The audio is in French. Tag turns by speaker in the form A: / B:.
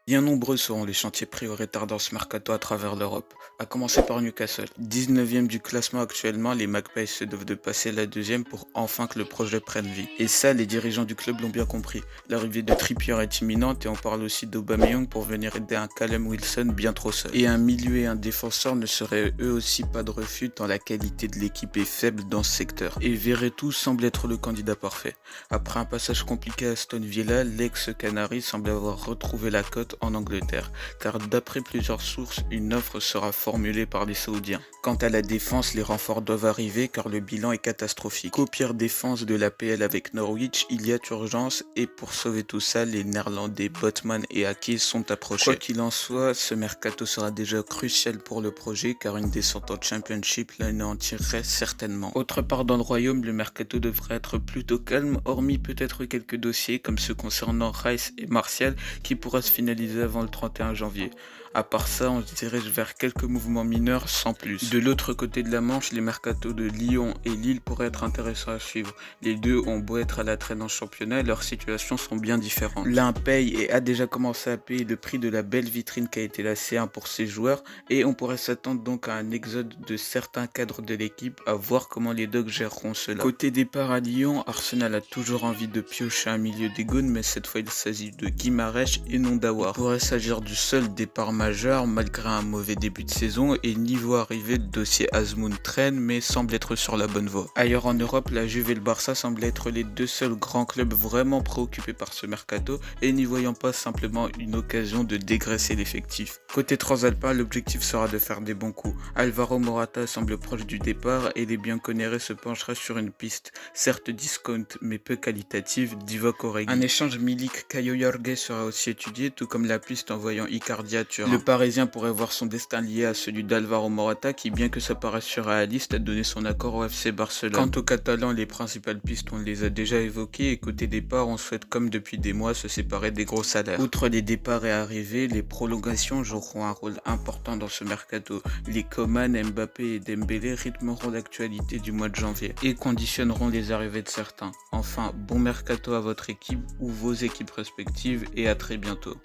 A: Bien nombreux seront les chantiers prioritaires dans ce mercato à travers l'Europe, à commencer par Newcastle. 19e du classement actuellement, les Magpies se doivent de passer la deuxième pour enfin que le projet prenne vie. Et ça, les dirigeants du club l'ont bien compris. L'arrivée de Trippier est imminente et on parle aussi d'Aubameyang pour venir aider un Callum Wilson bien trop seul. Et un milieu et un défenseur ne seraient eux aussi pas de refus tant la qualité de l'équipe est faible dans ce secteur. Et Veretout semble être le candidat parfait. Après un passage compliqué à Aston Villa, l'ex-Canary semble avoir retrouvé la cote en Angleterre, car d'après plusieurs sources, une offre sera formulée par les Saoudiens. Quant à la défense, les renforts doivent arriver car le bilan est catastrophique. Au pire défense de l'APL avec Norwich, il y a urgence et pour sauver tout ça, les Néerlandais Botman et Ake sont approchés. Quoi qu'il en soit, ce mercato sera déjà crucial pour le projet car une descente en Championship l'anéantirait certainement. Autre part dans le royaume, le mercato devrait être plutôt calme, hormis peut-être quelques dossiers comme ceux concernant Rice et Martial qui pourraient se finaliser avant le 31 janvier. À part ça, on se dirige vers quelques mouvements mineurs sans plus. De l'autre côté de la Manche, les mercatos de Lyon et Lille pourraient être intéressants à suivre. Les deux ont beau être à la traîne en championnat, leurs situations sont bien différentes. L'un paye et a déjà commencé à payer le prix de la belle vitrine qu'a été la C1 pour ses joueurs et on pourrait s'attendre donc à un exode de certains cadres de l'équipe, à voir comment les Dogs géreront cela. Côté départ à Lyon, Arsenal a toujours envie de piocher un milieu des Gaunes, mais cette fois il s'agit de Guimarães et non d'Aouar. Il pourrait s'agir du seul départ majeur malgré un mauvais début de saison et niveau arrivée le dossier Azmoun traîne mais semble être sur la bonne voie. Ailleurs en Europe, la Juve et le Barça semblent être les deux seuls grands clubs vraiment préoccupés par ce mercato et n'y voyant pas simplement une occasion de dégraisser l'effectif. Côté transalpin, l'objectif sera de faire des bons coups. Alvaro Morata semble proche du départ et les Bianconeri se pencheraient sur une piste, certes discount mais peu qualitative, d'Ivoque Origi. Un échange Milik-Caio Jorge sera aussi étudié, tout comme la piste envoyant Icardi à Turin. Le Parisien pourrait voir son destin lié à celui d'Alvaro Morata qui, bien que ça paraisse surréaliste, a donné son accord au FC Barcelone. Quant aux Catalans, les principales pistes on les a déjà évoquées et côté départ, on souhaite comme depuis des mois se séparer des gros salaires. Outre les départs et arrivées, les prolongations joueront un rôle important dans ce mercato. Les Coman, Mbappé et Dembélé rythmeront l'actualité du mois de janvier et conditionneront les arrivées de certains. Enfin, bon mercato à votre équipe ou vos équipes respectives et à très bientôt.